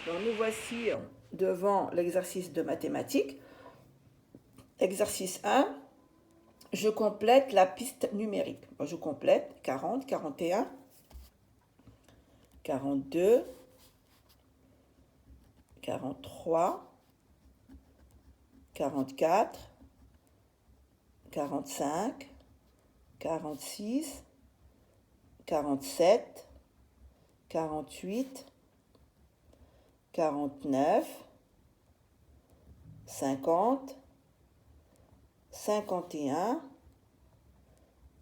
Donc nous voici devant l'exercice de mathématiques. Exercice 1, je complète la piste numérique. Je complète 40, 41, 42, 43, 44, 45, 46, 47, 48, 49, 50, 51,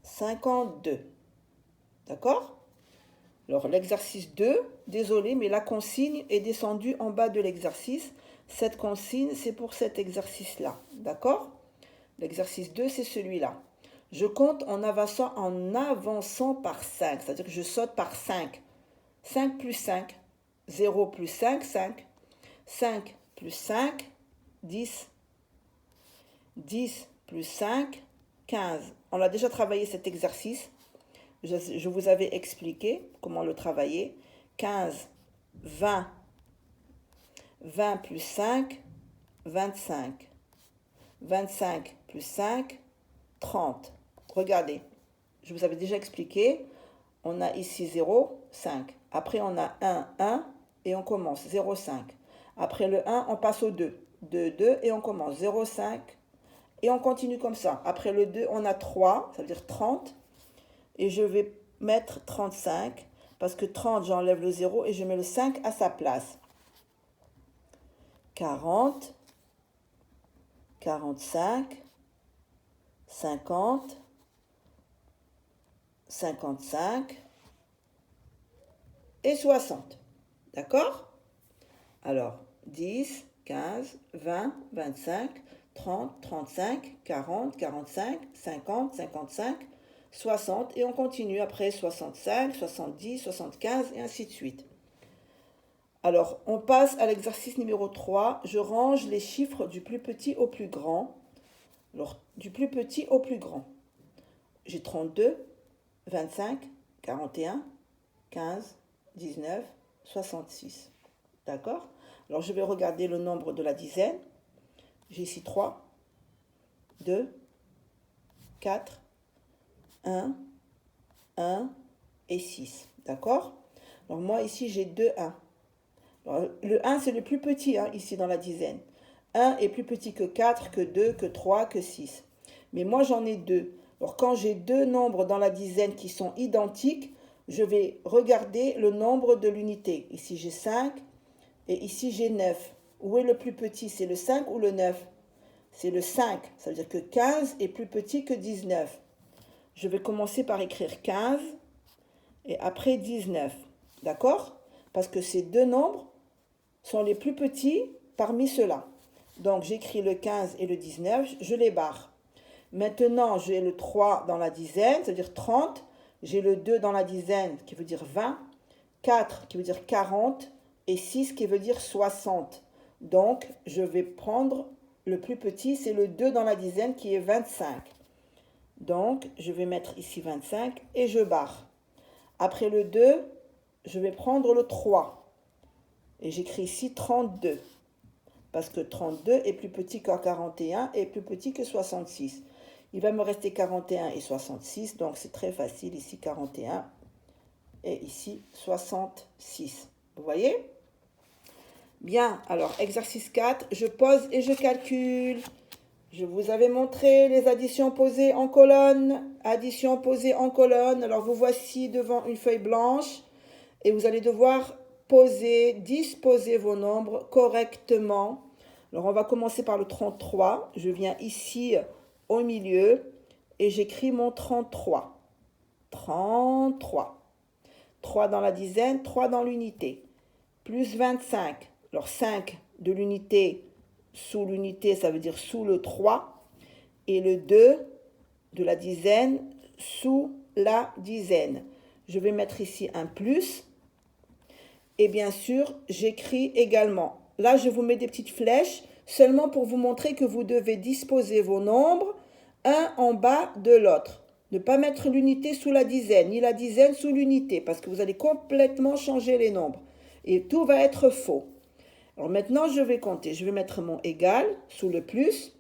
52. D'accord? Alors l'exercice 2, désolé, mais la consigne est descendue en bas de l'exercice. Cette consigne, c'est pour cet exercice-là. D'accord? L'exercice 2, c'est celui-là. Je compte en avançant par 5, c'est-à-dire que je saute par 5. 5 plus 5, 0 plus 5, 5. 5 plus 5, 10. 10 plus 5, 15. On a déjà travaillé cet exercice. Je vous avais expliqué comment le travailler. 15, 20. 20 plus 5, 25. 25 plus 5, 30. Regardez, je vous avais déjà expliqué. On a ici 0, 5. Après, on a 1, 1 et on commence 0, 5. Après le 1, on passe au 2. 2, 2 et on commence 0, 5. Et on continue comme ça. Après le 2, on a 3, ça veut dire 30. Et je vais mettre 35 parce que 30, j'enlève le 0 et je mets le 5 à sa place. 40, 45, 50, 55 et 60. D'accord? Alors, 10, 15, 20, 25, 30, 35, 40, 45, 50, 55, 60 et on continue après 65, 70, 75 et ainsi de suite. Alors, on passe à l'exercice numéro 3. Je range les chiffres du plus petit au plus grand. Alors, du plus petit au plus grand. J'ai 32, 25, 41, 15, 19, 66. D'accord? Alors, je vais regarder le nombre de la dizaine. J'ai ici 3, 2, 4, 1, 1 et 6. D'accord? Alors, moi, ici, j'ai 2 1. Alors, le 1, c'est le plus petit, ici, dans la dizaine. 1 est plus petit que 4, que 2, que 3, que 6. Mais moi, j'en ai 2. Alors, quand j'ai deux nombres dans la dizaine qui sont identiques, je vais regarder le nombre de l'unité. Ici, j'ai 5 et ici, j'ai 9. Où est le plus petit? C'est le 5 ou le 9? C'est le 5. Ça veut dire que 15 est plus petit que 19. Je vais commencer par écrire 15 et après 19. D'accord? Parce que ces deux nombres sont les plus petits parmi ceux-là. Donc, j'écris le 15 et le 19, je les barre. Maintenant, j'ai le 3 dans la dizaine, c'est-à-dire 30. J'ai le 2 dans la dizaine, qui veut dire 20. 4, qui veut dire 40. Et 6, qui veut dire 60. Donc, je vais prendre le plus petit, c'est le 2 dans la dizaine, qui est 25. Donc, je vais mettre ici 25 et je barre. Après le 2, je vais prendre le 3. Et j'écris ici 32. Parce que 32 est plus petit que 41 et plus petit que 66. Il va me rester 41 et 66, donc c'est très facile. Ici 41 et ici 66. Vous voyez? Bien, alors exercice 4, je pose et je calcule. Je vous avais montré les additions posées en colonne. Addition posée en colonne. Alors vous voici devant une feuille blanche et vous allez devoir disposer vos nombres correctement. Alors on va commencer par le 33. Je viens ici au milieu et j'écris mon 33. 33. 3 dans la dizaine, 3 dans l'unité. Plus 25. Alors 5 de l'unité sous l'unité, ça veut dire sous le 3. Et le 2 de la dizaine sous la dizaine. Je vais mettre ici un plus. Et bien sûr, j'écris également. Là, je vous mets des petites flèches seulement pour vous montrer que vous devez disposer vos nombres un en bas de l'autre. Ne pas mettre l'unité sous la dizaine, ni la dizaine sous l'unité, parce que vous allez complètement changer les nombres. Et tout va être faux. Alors maintenant, je vais compter. Je vais mettre mon égal sous le plus.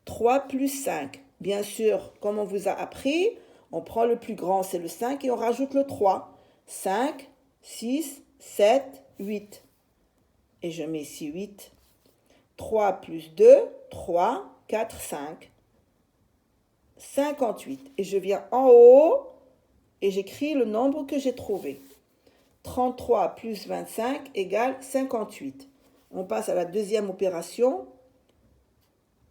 3 plus 5. Bien sûr, comme on vous a appris, on prend le plus grand, c'est le 5, et on rajoute le 3. 5, 6, 7, 8. Et je mets ici 8. 3 plus 2, 3, 4, 5. 58. Et je viens en haut et j'écris le nombre que j'ai trouvé. 33 plus 25 égale 58. On passe à la deuxième opération.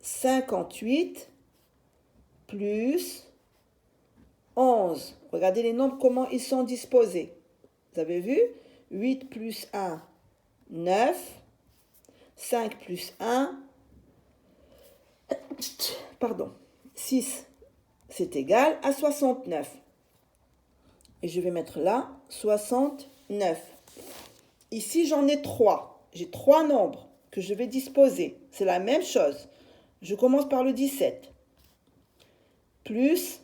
58 plus 11. Regardez les nombres, comment ils sont disposés. Vous avez vu? 8 plus 1, 9. 5 plus 1, pardon, 6, c'est égal à 69. Et je vais mettre là 69. Ici, j'en ai 3. J'ai 3 nombres que je vais disposer. C'est la même chose. Je commence par le 17. Plus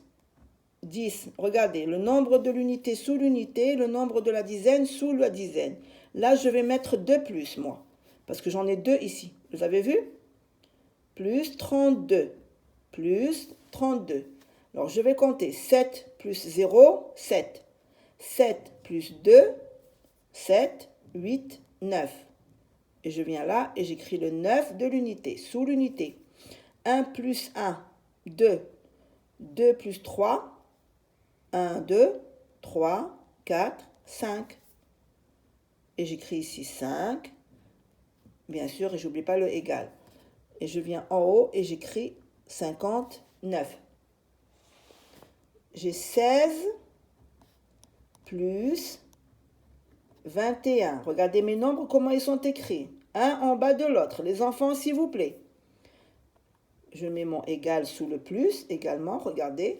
10. Regardez, le nombre de l'unité sous l'unité, le nombre de la dizaine sous la dizaine. Là, je vais mettre 2 plus, moi. Parce que j'en ai 2 ici. Vous avez vu? Plus 32. Plus 32. Alors, je vais compter. 7 plus 0, 7. 7 plus 2, 7, 8, 9. Et je viens là et j'écris le 9 de l'unité, sous l'unité. 1 plus 1, 2. 2 plus 3, 1, 2, 3, 4, 5. Et j'écris ici 5. Bien sûr, et j'oublie pas le égal. Et je viens en haut et j'écris 59. J'ai 16 plus 21. Regardez mes nombres, comment ils sont écrits. Un en bas de l'autre. Les enfants, s'il vous plaît. Je mets mon égal sous le plus également, regardez.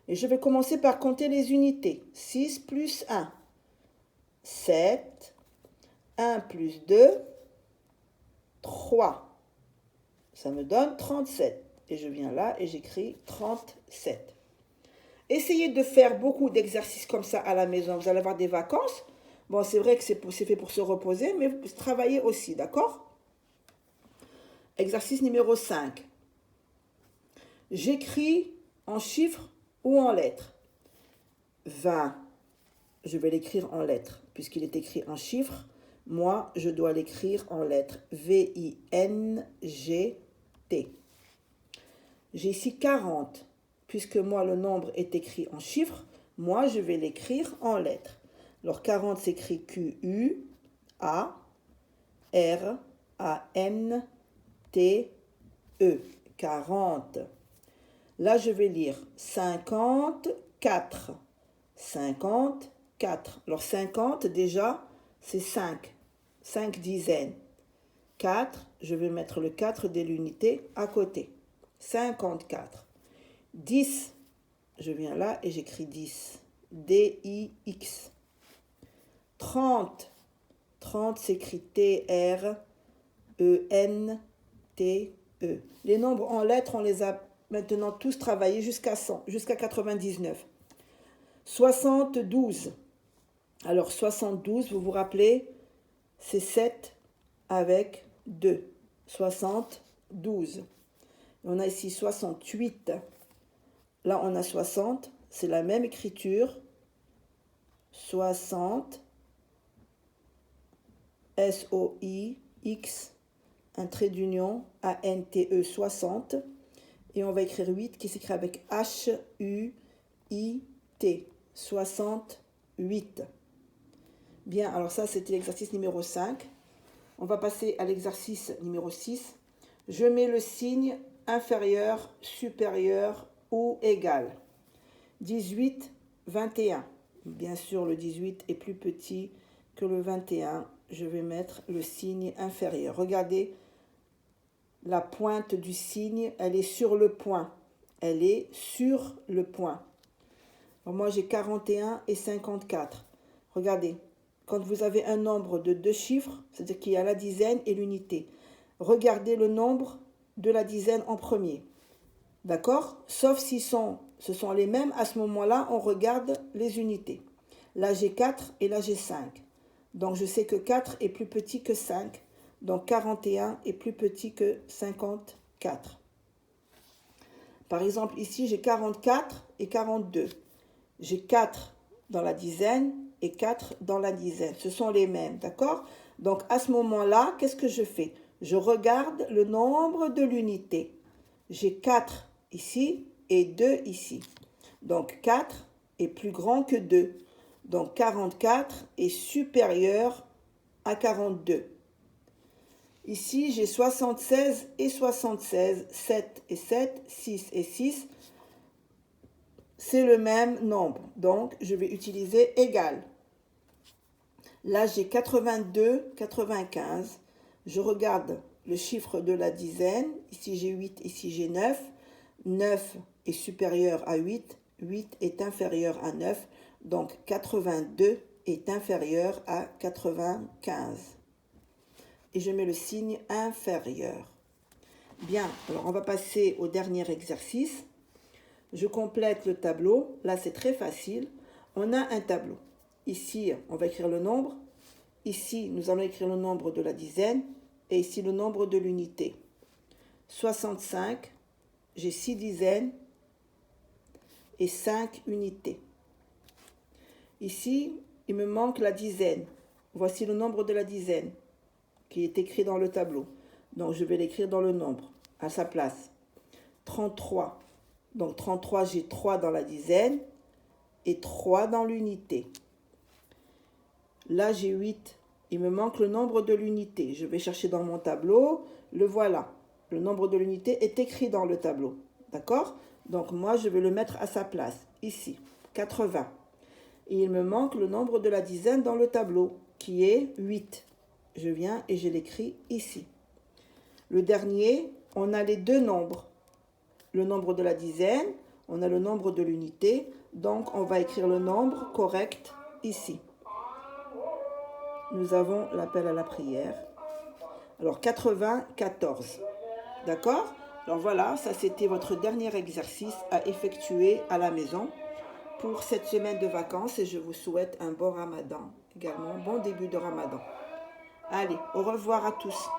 Et je vais commencer par compter les unités. 6 plus 1, 7. 1 plus 2, 3. Ça me donne 37. Et je viens là et j'écris 37. Essayez de faire beaucoup d'exercices comme ça à la maison. Vous allez avoir des vacances. Bon, c'est vrai que c'est fait pour se reposer, mais vous travaillez aussi, d'accord? Exercice numéro 5. J'écris en chiffres ou en lettres. 20. Je vais l'écrire en lettres. Puisqu'il est écrit en chiffres, moi, je dois l'écrire en lettres. V-I-N-G-T. J'ai ici 40. Puisque moi, le nombre est écrit en chiffres, moi, je vais l'écrire en lettres. Alors, 40 s'écrit Q-U-A-R-A-N-T-E. 40. Là, je vais lire 54. 54. Alors, 50, déjà, c'est 5. 5 dizaines. 4, je vais mettre le 4 de l'unité à côté. 54. 10, je viens là et j'écris 10. D-I-X. 30. 30 s'écrit T-R-E-N-T-E. Les nombres en lettres, on les a maintenant tous travaillés jusqu'à 100, jusqu'à 99. 72. Alors 72, vous vous rappelez, c'est 7 avec 2. 72. On a ici 68. Là, on a 60. C'est la même écriture. 60. S-O-I-X. Un trait d'union. A-N-T-E. 60. Et on va écrire 8 qui s'écrit avec H-U-I-T. 68. Bien, alors ça, c'était l'exercice numéro 5. On va passer à l'exercice numéro 6. Je mets le signe inférieur, supérieur ou égal. 18, 21. Bien sûr, le 18 est plus petit que le 21. Je vais mettre le signe inférieur. Regardez, la pointe du signe, elle est sur le point. Elle est sur le point. Alors moi, j'ai 41 et 54. Regardez, quand vous avez un nombre de 2 chiffres, c'est-à-dire qu'il y a la dizaine et l'unité, regardez le nombre de la dizaine en premier. D'accord? Sauf si ce sont les mêmes, à ce moment-là, on regarde les unités. Là, j'ai 4 et là, j'ai 5. Donc, je sais que 4 est plus petit que 5. Donc, 41 est plus petit que 54. Par exemple, ici, j'ai 44 et 42. J'ai 4 dans la dizaine et 4 dans la dizaine. Ce sont les mêmes, d'accord? Donc, à ce moment-là, qu'est-ce que je fais? Je regarde le nombre de l'unité. J'ai 4 ici et 2 ici. Donc, 4 est plus grand que 2. Donc, 44 est supérieur à 42. Ici, j'ai 76 et 76, 7 et 7, 6 et 6. C'est le même nombre. Donc, je vais utiliser égal. Là, j'ai 82, 95. Je regarde le chiffre de la dizaine. Ici, j'ai 8, ici, j'ai 9. 9 est supérieur à 8. 8 est inférieur à 9. Donc, 82 est inférieur à 95. Et je mets le signe inférieur. Bien, alors on va passer au dernier exercice. Je complète le tableau. Là, c'est très facile. On a un tableau. Ici, on va écrire le nombre. Ici, nous allons écrire le nombre de la dizaine. Et ici, le nombre de l'unité. 65, j'ai 6 dizaines et 5 unités. Ici, il me manque la dizaine. Voici le nombre de la dizaine qui est écrit dans le tableau. Donc, je vais l'écrire dans le nombre, à sa place. 33. Donc, 33, j'ai 3 dans la dizaine et 3 dans l'unité. Là, j'ai 8. Il me manque le nombre de l'unité. Je vais chercher dans mon tableau. Le voilà. Le nombre de l'unité est écrit dans le tableau. D'accord? Donc, moi, je vais le mettre à sa place. Ici, 80. Et il me manque le nombre de la dizaine dans le tableau, qui est 8. Je viens et je l'écris ici. Le dernier, on a les deux nombres. Le nombre de la dizaine, on a le nombre de l'unité. Donc, on va écrire le nombre correct ici. Nous avons l'appel à la prière. Alors, 94. D'accord? Alors voilà, ça c'était votre dernier exercice à effectuer à la maison pour cette semaine de vacances et je vous souhaite un bon ramadan également, bon début de ramadan. Allez, au revoir à tous.